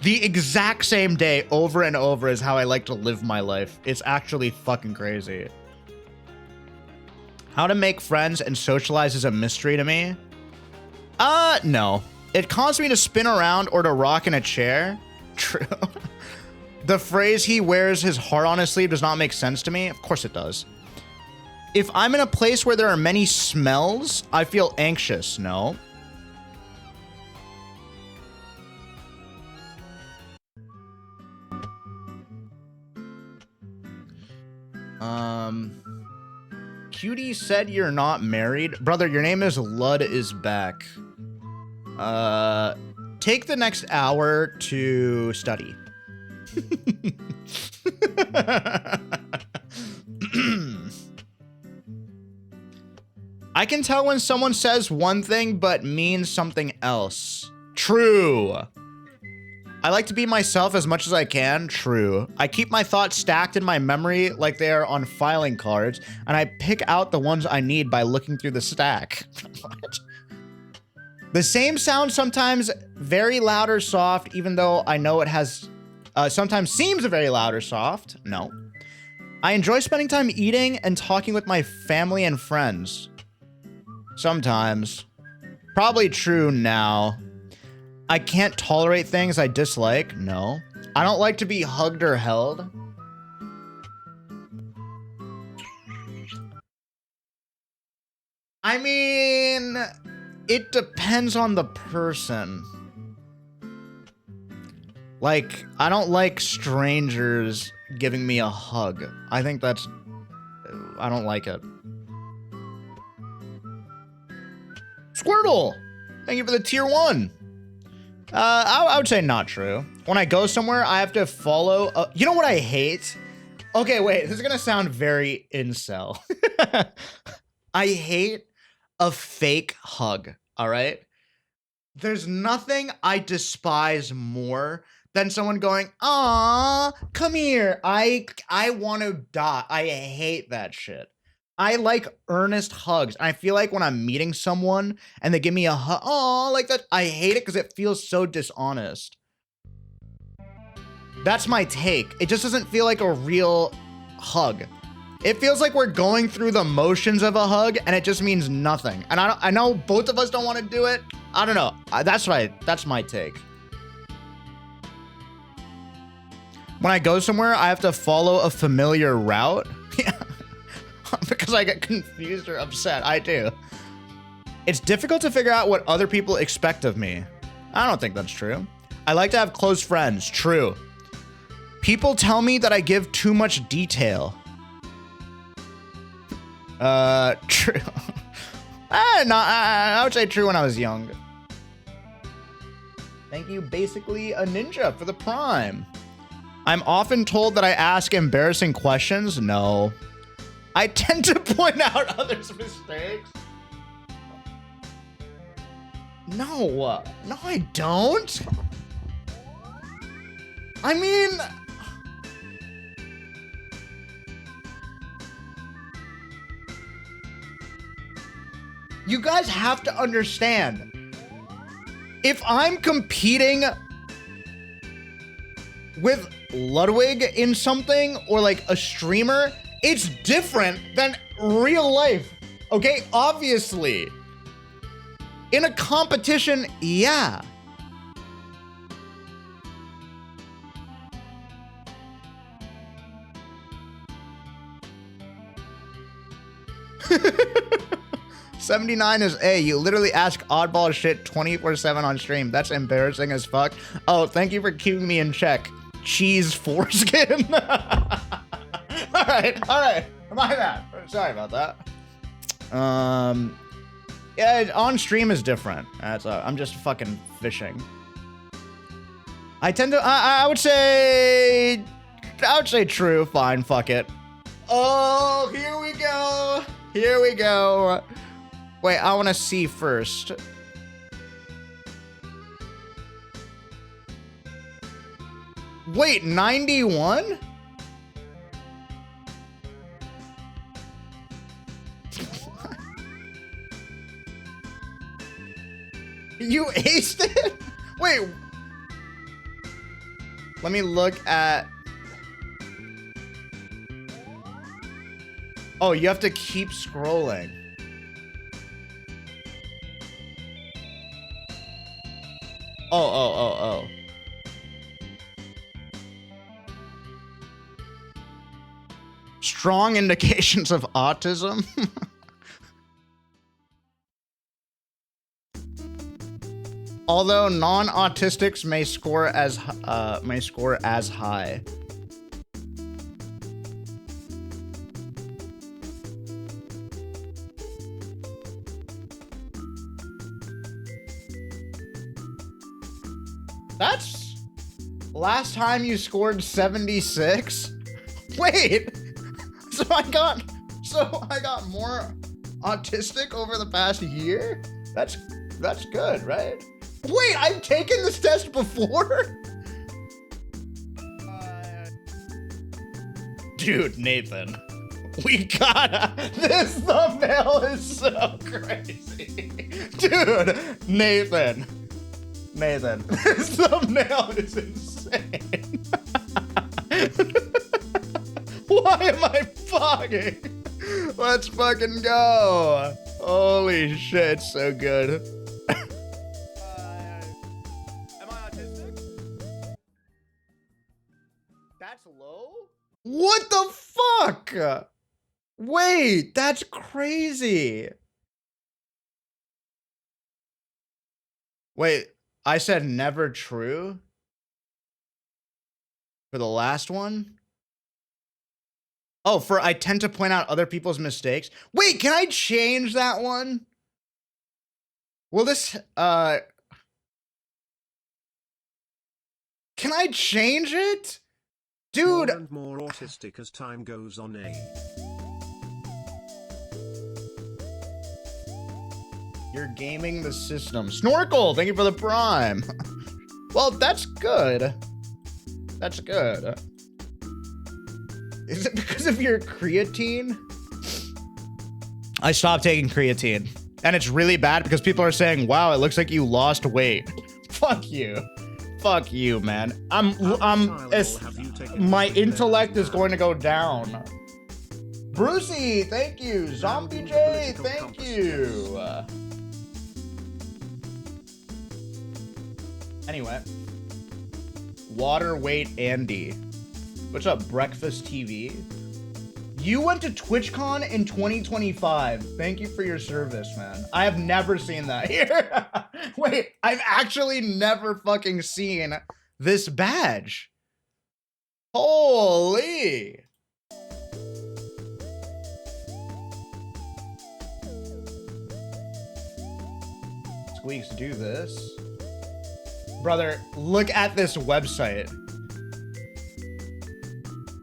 The exact same day over and over is how I like to live my life. It's actually fucking crazy. How to make friends and socialize is a mystery to me. No. It caused me to spin around or to rock in a chair. True. The phrase he wears his heart on his sleeve does not make sense to me. Of course it does. If I'm in a place where there are many smells, I feel anxious. No. Cutie said you're not married. Brother, your name is Lud is back. Take the next hour to study. I can tell when someone says one thing but means something else. True. I like to be myself as much as I can. True. I keep my thoughts stacked in my memory like they are on filing cards, and I pick out the ones I need by looking through the stack. What? The same sound sometimes very loud or soft, even though I know it has sometimes seems very loud or soft. No. I enjoy spending time eating and talking with my family and friends. Sometimes. Probably true now. I can't tolerate things I dislike. No. I don't like to be hugged or held. I mean, it depends on the person. Like, I don't like strangers giving me a hug. I think that's... I don't like it. Squirtle! Thank you for the tier 1. I would say not true. When I go somewhere, I have to follow... you know what I hate? Okay, wait. This is gonna sound very incel. I hate a fake hug, all right? There's nothing I despise more than someone going, "Aw, come here." I want to die. I hate that shit. I like earnest hugs. I feel like when I'm meeting someone and they give me a hug, "Aw," like that, I hate it because it feels so dishonest. That's my take. It just doesn't feel like a real hug. It feels like we're going through the motions of a hug and it just means nothing. And I know both of us don't want to do it. I don't know. That's my take. When I go somewhere, I have to follow a familiar route. Yeah. Because I get confused or upset. I do. It's difficult to figure out what other people expect of me. I don't think that's true. I like to have close friends. True. People tell me that I give too much detail. True. I would say true when I was young. Thank you, basically a ninja, for the prime. I'm often told that I ask embarrassing questions. No. I tend to point out others' mistakes. No. No, I don't. I mean... You guys have to understand, if I'm competing with Ludwig in something or like a streamer, it's different than real life, okay? Obviously. In a competition, yeah. $79 is A. You literally ask oddball shit 24/7 on stream. That's embarrassing as fuck. Oh, thank you for keeping me in check. Cheese foreskin. All right. My bad. Sorry about that. Yeah, on stream is different. I'm just fucking fishing. I tend to. I would say true. Fine. Fuck it. Oh, here we go. Here we go. Wait, I want to see first. Wait, 91? You aced it? Wait. Let me look at... Oh, you have to keep scrolling. Oh. Strong indications of autism. Although non-autistics may score as high. That's last time you scored 76? Wait, so I got more autistic over the past year? That's good, right? Wait, I've taken this test before? Dude, Nathan, we gotta, this thumbnail is so crazy. Dude, Nathan, this thumbnail is insane. Why am I fogging? Let's fucking go. Holy shit, so good. Am I autistic? That's low? What the fuck? Wait, that's crazy. Wait, I said never true for the last one? Oh, for I tend to point out other people's mistakes. Wait, can I change that one? Will this, can I change it? Dude. More and more autistic as time goes on, eh? You're gaming the system. Snorkel, thank you for the prime. Well, that's good. That's good. Is it because of your creatine? I stopped taking creatine. And it's really bad because people are saying, wow, it looks like you lost weight. Fuck you. Fuck you, man. My intellect is going to go down. Brucey, thank you. Zombie J, thank you. Anyway. Water Weight Andy. What's up, Breakfast TV? You went to TwitchCon in 2025. Thank you for your service, man. I have never seen that here. Wait, I've actually never fucking seen this badge. Holy. Squeex, do this. Brother, look at this website.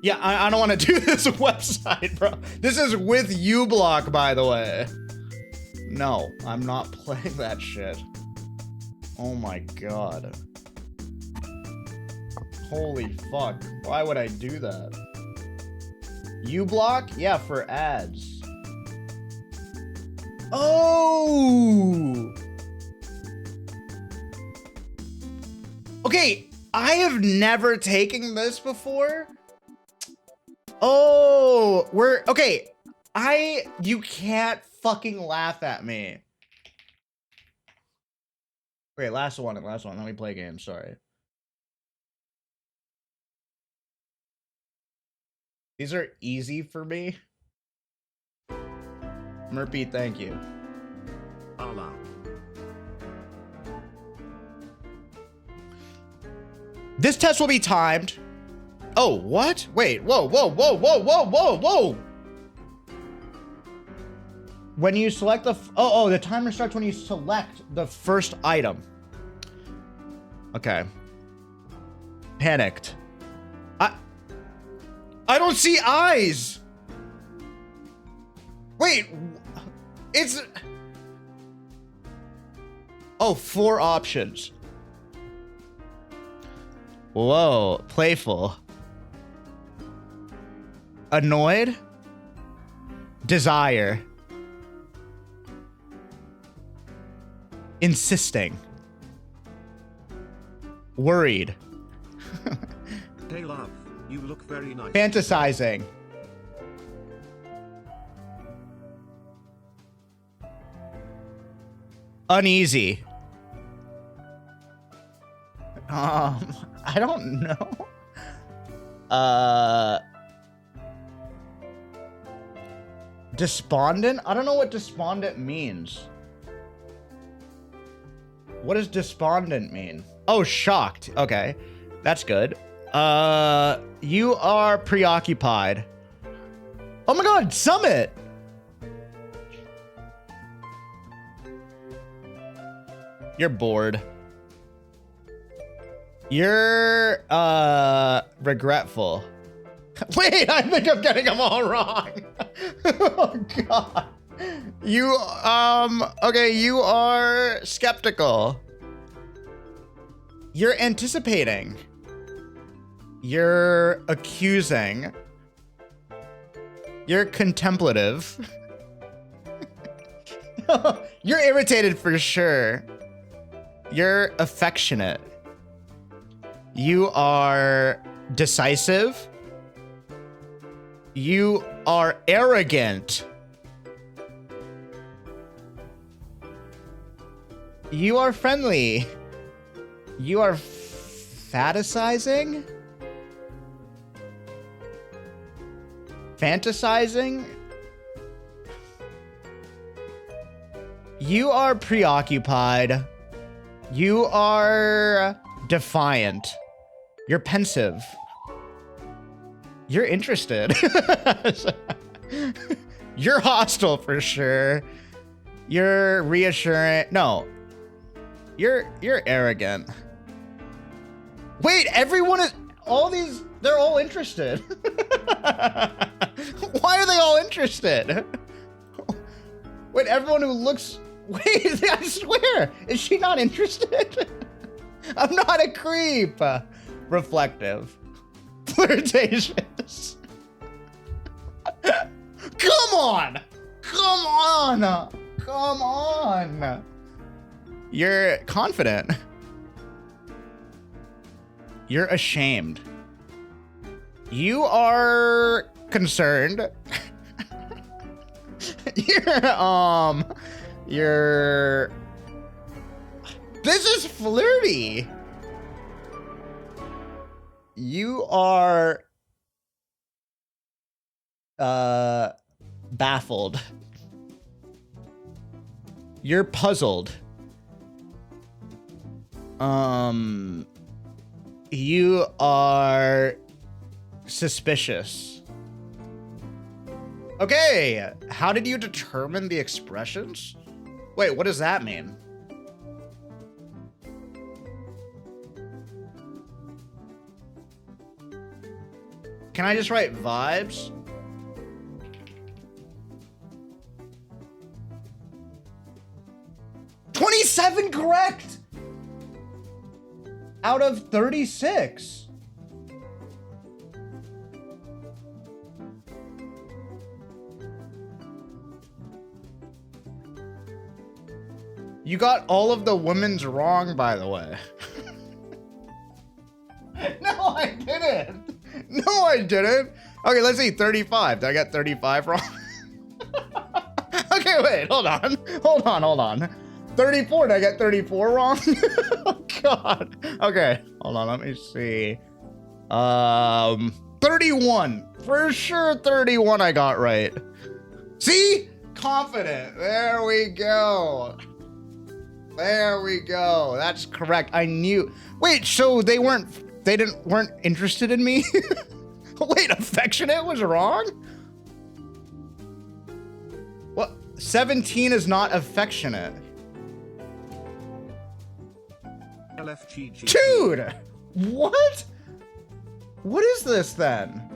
Yeah, I don't want to do this website, bro. This is with uBlock, by the way. No, I'm not playing that shit. Oh my god. Holy fuck. Why would I do that? uBlock? Yeah, for ads. Oh! Okay, I have never taken this before. Oh, okay. You can't fucking laugh at me. Okay, last one. Let me play a game, sorry. These are easy for me. Murphy, thank you. Allah. This test will be timed. Oh, what? Wait, whoa. When you select the, the timer starts when you select the first item. Okay. Panicked. I don't see eyes. Wait, it's, oh, 4 options. Whoa, playful. Annoyed. Desire. Insisting. Worried. Hey love, you look very nice. Fantasizing. Uneasy. I don't know. Despondent? I don't know what despondent means. What does despondent mean? Oh, shocked. Okay. That's good. You are preoccupied. Oh my god, Summit! You're bored. You're, regretful. Wait, I think I'm getting them all wrong. Oh god. You, okay, you are skeptical. You're anticipating. You're accusing. You're contemplative. You're irritated for sure. You're affectionate. You are decisive. You are arrogant. You are friendly. You are fantasizing? Fantasizing? You are preoccupied. You are defiant. You're pensive. You're interested. You're hostile for sure. You're reassuring. No. You're arrogant. Wait, everyone is, all these, they're all interested. Why are they all interested? Wait, everyone who looks, wait, I swear, is she not interested? I'm not a creep. Reflective. flirtatious. Come on! Come on! Come on! You're confident. You're ashamed. You are concerned. You're this is flirty. You are baffled. You're puzzled. You are suspicious. Okay, how did you determine the expressions? Wait, what does that mean? Can I just write vibes? $27 correct! Out of 36. You got all of the women's wrong, by the way. No, I didn't. No, I didn't. Okay, let's see. 35. Did I get 35 wrong? Okay, wait. Hold on. 34. Did I get 34 wrong? Oh, God. Okay. Hold on. Let me see. 31. For sure, 31 I got right. See? Confident. There we go. There we go. That's correct. I knew. Wait, so they weren't interested in me? Wait, affectionate was wrong? What? 17 is not affectionate. Dude, what? What is this then?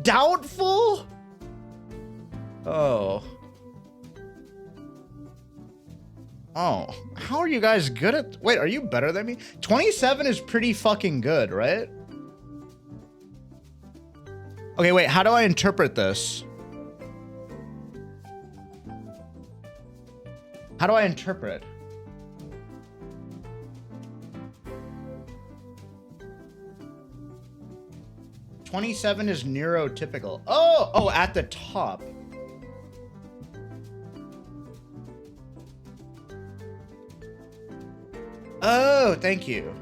Doubtful? Oh. Oh, how are you guys good at... Wait, are you better than me? 27 is pretty fucking good, right? Okay, wait, how do I interpret this? How do I interpret? $27 is neurotypical. Oh, at the top. Oh, thank you.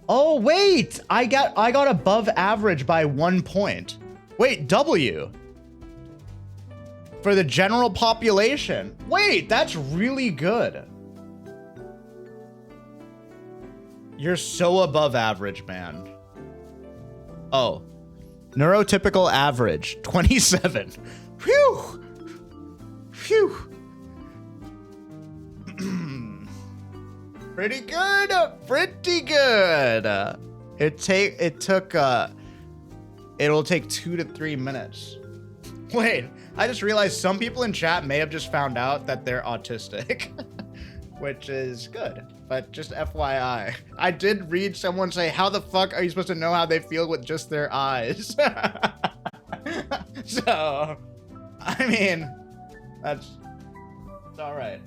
Oh, wait, I got above average by 1 point. Wait, W. For the general population. Wait, that's really good. You're so above average, man. Oh, neurotypical average, 27. Phew. Phew. Pretty good, pretty good. It'll take 2 to 3 minutes. Wait, I just realized some people in chat may have just found out that they're autistic, which is good, but just FYI. I did read someone say, how the fuck are you supposed to know how they feel with just their eyes? So, I mean, it's all right.